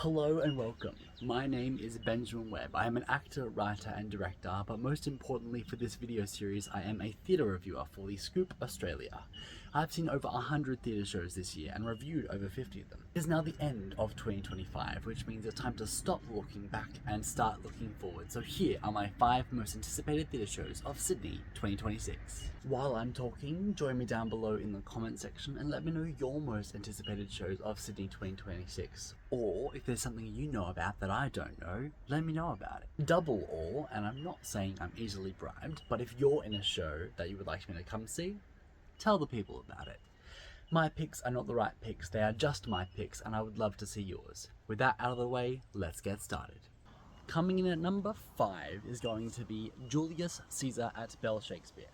Hello and welcome. My name is Benjamin Webb. I am an actor, writer and director, but most importantly for this video series I am a theatre reviewer for the Scoop Australia. I've seen over 100 theatre shows this year and reviewed over 50 of them. It is now the end of 2025, which means it's time to stop looking back and start looking forward. So here are my 5 most anticipated theatre shows of Sydney 2026. While I'm talking, join me down below in the comment section and let me know your most anticipated shows of Sydney 2026. Or if there's something you know about that I don't know, let me know about it. Double or, and I'm not saying I'm easily bribed, but if you're in a show that you would like me to come see, tell the people about it. My picks are not the right picks, they are just my picks, and I would love to see yours. With that out of the way, let's get started. Coming in at number 5 is going to be Julius Caesar at Bell Shakespeare.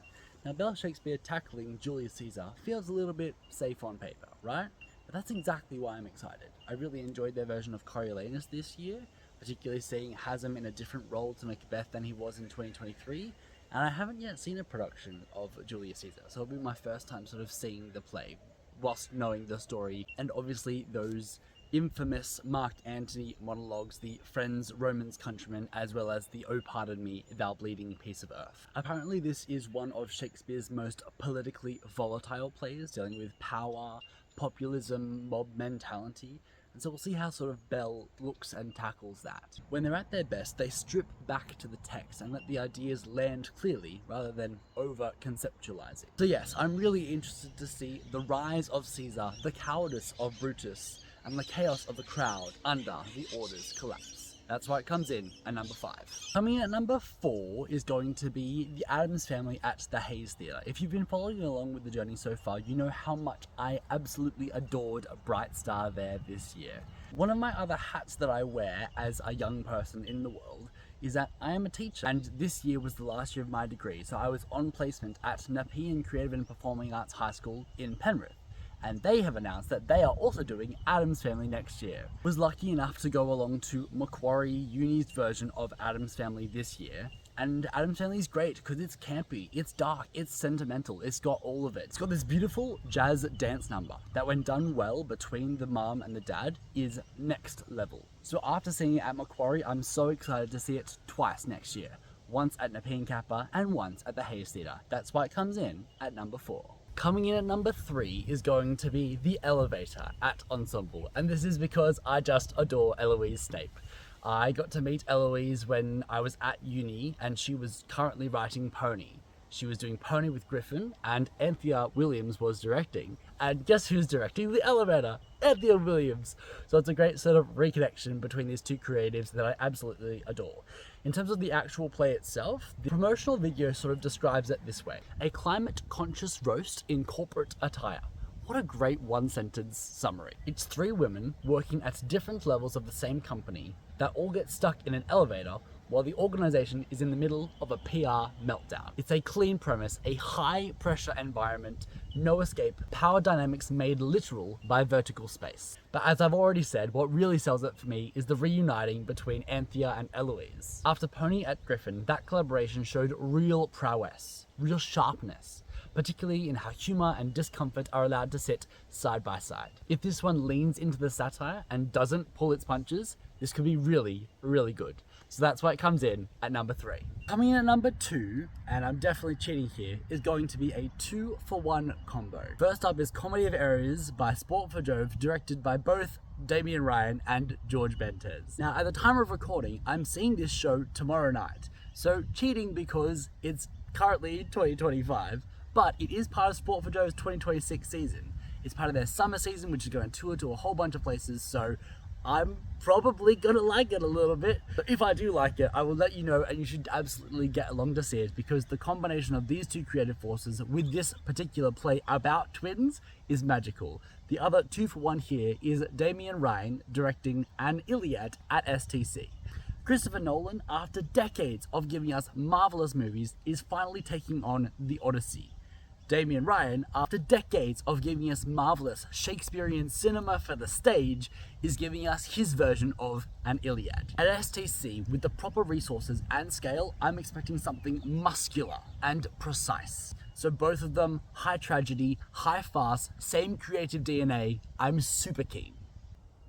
Now, Bell Shakespeare tackling Julius Caesar feels a little bit safe on paper, right? But that's exactly why I'm excited. I really enjoyed their version of Coriolanus this year, particularly seeing Hazem in a different role to Macbeth than he was in 2023, and I haven't yet seen a production of Julius Caesar, so it'll be my first time sort of seeing the play, whilst knowing the story, and obviously those infamous Mark Antony monologues, the friends, Romans, countrymen, as well as the "Oh pardon me, thou bleeding piece of earth." Apparently this is one of Shakespeare's most politically volatile plays, dealing with power, populism, mob mentality, and so we'll see how sort of Bell looks and tackles that. When they're at their best, they strip back to the text and let the ideas land clearly rather than over-conceptualizing. So yes, I'm really interested to see the rise of Caesar, the cowardice of Brutus, and the chaos of the crowd under the order's collapse. That's why it comes in at number 5. Coming in at number 4 is going to be The Addams Family at the Hayes Theatre. If you've been following along with the journey so far, you know how much I absolutely adored Bright Star there this year. One of my other hats that I wear as a young person in the world is that I am a teacher, and this year was the last year of my degree, so I was on placement at Nepean Creative and Performing Arts High School in Penrith. And they have announced that they are also doing Addams Family next year. Was lucky enough to go along to Macquarie Uni's version of Addams Family this year, and Addams Family is great because it's campy, it's dark, it's sentimental, it's got all of it. It's got this beautiful jazz dance number that when done well between the mom and the dad is next level. So after seeing it at Macquarie, I'm so excited to see it twice next year. Once at Nepean Kappa and once at the Hayes Theatre. That's why it comes in at number 4. Coming in at number 3 is going to be The Elevator at Ensemble, and this is because I just adore Eloise Snape. I got to meet Eloise when I was at uni, and she was currently writing Pony. She was doing Pony with Griffin, and Anthea Williams was directing. And guess who's directing The Elevator? Anthea Williams! So it's a great sort of reconnection between these two creatives that I absolutely adore. In terms of the actual play itself, the promotional video sort of describes it this way: a climate-conscious roast in corporate attire. What a great one-sentence summary. It's 3 women working at different levels of the same company that all get stuck in an elevator while the organization is in the middle of a PR meltdown. It's a clean premise, a high-pressure environment, no escape, power dynamics made literal by vertical space. But as I've already said, what really sells it for me is the reuniting between Anthea and Eloise. After Pony at Griffin, that collaboration showed real prowess, real sharpness, particularly in how humour and discomfort are allowed to sit side by side. If this one leans into the satire and doesn't pull its punches, this could be really, really good. So that's why it comes in at number 3. Coming in at number 2, and I'm definitely cheating here, is going to be a 2-for-1 combo. First up is Comedy of Errors by Sport for Jove, directed by both Damien Ryan and George Bentez. Now, at the time of recording, I'm seeing this show tomorrow night. So cheating because it's currently 2025, but it is part of Sport for Jove's 2026 season. It's part of their summer season, which is going to tour to a whole bunch of places, so I'm probably gonna like it a little bit. But if I do like it, I will let you know, and you should absolutely get along to see it, because the combination of these two creative forces with this particular play about twins is magical. The other 2-for-1 here is Damien Ryan directing An Iliad at STC. Christopher Nolan, after decades of giving us marvelous movies, is finally taking on The Odyssey. Damien Ryan, after decades of giving us marvelous Shakespearean cinema for the stage, is giving us his version of An Iliad. At STC, with the proper resources and scale, I'm expecting something muscular and precise. So both of them, high tragedy, high farce, same creative DNA, I'm super keen.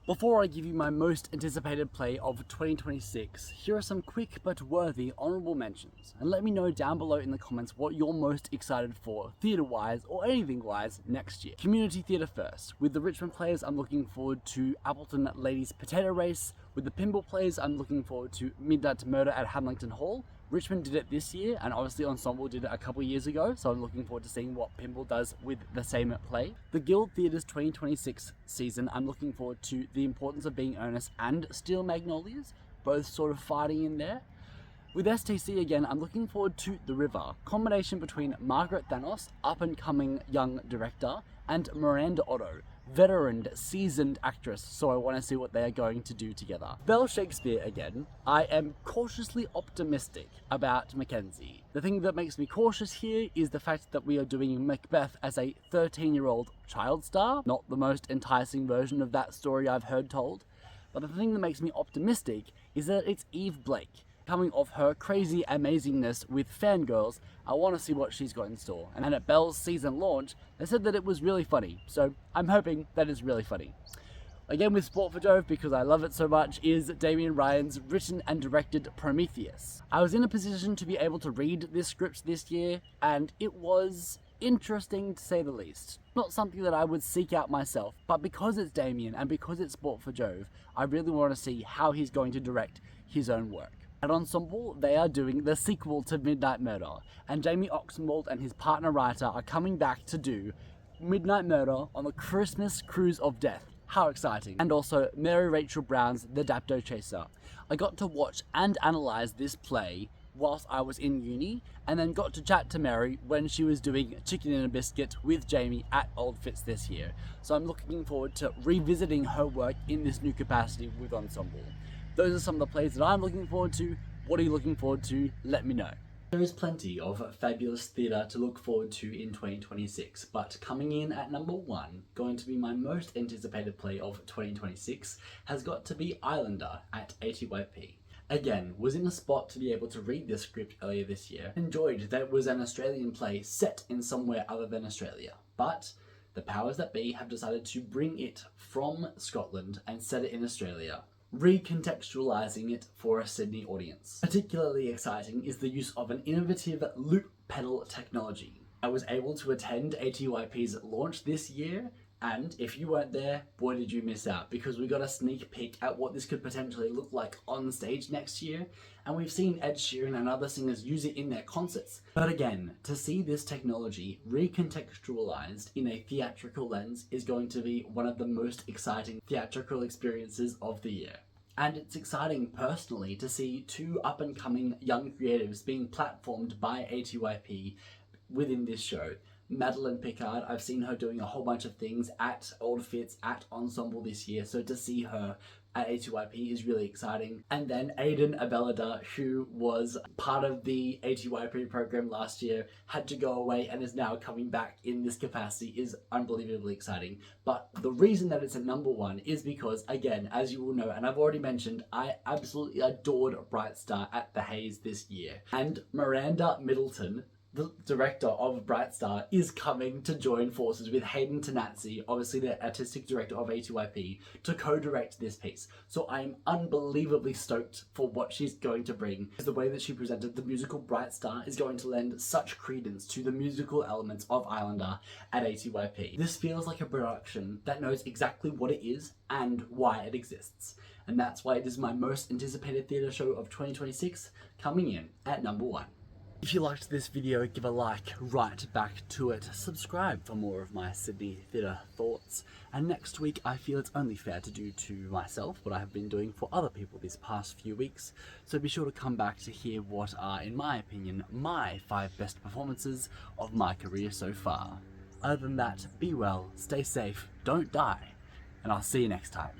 Before I give you my most anticipated play of 2026, here are some quick but worthy honourable mentions, and let me know down below in the comments what you're most excited for, theatre-wise or anything-wise, next year. Community theatre first. With the Richmond players, I'm looking forward to Appleton Ladies Potato Race. With the pinball players, I'm looking forward to Midnight Murder at Hamilton Hall. Richmond did it this year, and obviously Ensemble did it a couple years ago, so I'm looking forward to seeing what pinball does with the same play. The Guild Theatre's 2026 season, I'm looking forward to The Importance of Being Earnest and Steel Magnolias, both sort of fighting in there. With STC again, I'm looking forward to The River, combination between Margaret Thanos, up-and-coming young director, and Miranda Otto, veteran, seasoned actress, so I want to see what they are going to do together. Belle Shakespeare again, I am cautiously optimistic about Mackenzie. The thing that makes me cautious here is the fact that we are doing Macbeth as a 13-year-old child star, not the most enticing version of that story I've heard told. But the thing that makes me optimistic is that it's Eve Blake. Coming off her crazy amazingness with Fangirls, I want to see what she's got in store. And at Belle's season launch, they said that it was really funny, so I'm hoping that it's really funny. Again with Sport for Jove, because I love it so much, is Damien Ryan's written and directed Prometheus. I was in a position to be able to read this script this year, and it was interesting to say the least. Not something that I would seek out myself, but because it's Damien and because it's Sport for Jove, I really want to see how he's going to direct his own work. At Ensemble, they are doing the sequel to Midnight Murder, and Jamie Oxenbould and his partner writer are coming back to do Midnight Murder on the Christmas Cruise of Death. How exciting. And also Mary Rachel Brown's The Dapto Chaser. I got to watch and analyse this play whilst I was in uni, and then got to chat to Mary when she was doing Chicken and a Biscuit with Jamie at Old Fitz this year. So I'm looking forward to revisiting her work in this new capacity with Ensemble. Those are some of the plays that I'm looking forward to. What are you looking forward to? Let me know. There is plenty of fabulous theatre to look forward to in 2026, but coming in at number 1, going to be my most anticipated play of 2026, has got to be Islander at ATYP. Again, was in a spot to be able to read this script earlier this year. Enjoyed that it was an Australian play set in somewhere other than Australia, but the powers that be have decided to bring it from Scotland and set it in Australia, recontextualizing it for a Sydney audience. Particularly exciting is the use of an innovative loop pedal technology. I was able to attend ATYP's launch this year, and if you weren't there, boy did you miss out, because we got a sneak peek at what this could potentially look like on stage next year, and we've seen Ed Sheeran and other singers use it in their concerts. But again, to see this technology recontextualized in a theatrical lens is going to be one of the most exciting theatrical experiences of the year. And it's exciting personally to see 2 up-and-coming young creatives being platformed by ATYP within this show. Madeline Pickard, I've seen her doing a whole bunch of things at Old Fitz, at Ensemble this year, so to see her at ATYP is really exciting. And then Aidan Abelada, who was part of the ATYP program last year, had to go away and is now coming back in this capacity, is unbelievably exciting. But the reason that it's at number 1 is because, again, as you will know, and I've already mentioned, I absolutely adored Bright Star at the Haze this year. And Miranda Middleton, the director of Bright Star, is coming to join forces with Hayden Tanazzi, obviously the artistic director of ATYP, to co-direct this piece. So I am unbelievably stoked for what she's going to bring. The way that she presented the musical Bright Star is going to lend such credence to the musical elements of Islander at ATYP. This feels like a production that knows exactly what it is and why it exists. And that's why it is my most anticipated theatre show of 2026, coming in at number 1. If you liked this video, give a like right back to it. Subscribe for more of my Sydney theatre thoughts. And next week, I feel it's only fair to do to myself what I have been doing for other people these past few weeks. So be sure to come back to hear what are, in my opinion, my 5 best performances of my career so far. Other than that, be well, stay safe, don't die, and I'll see you next time.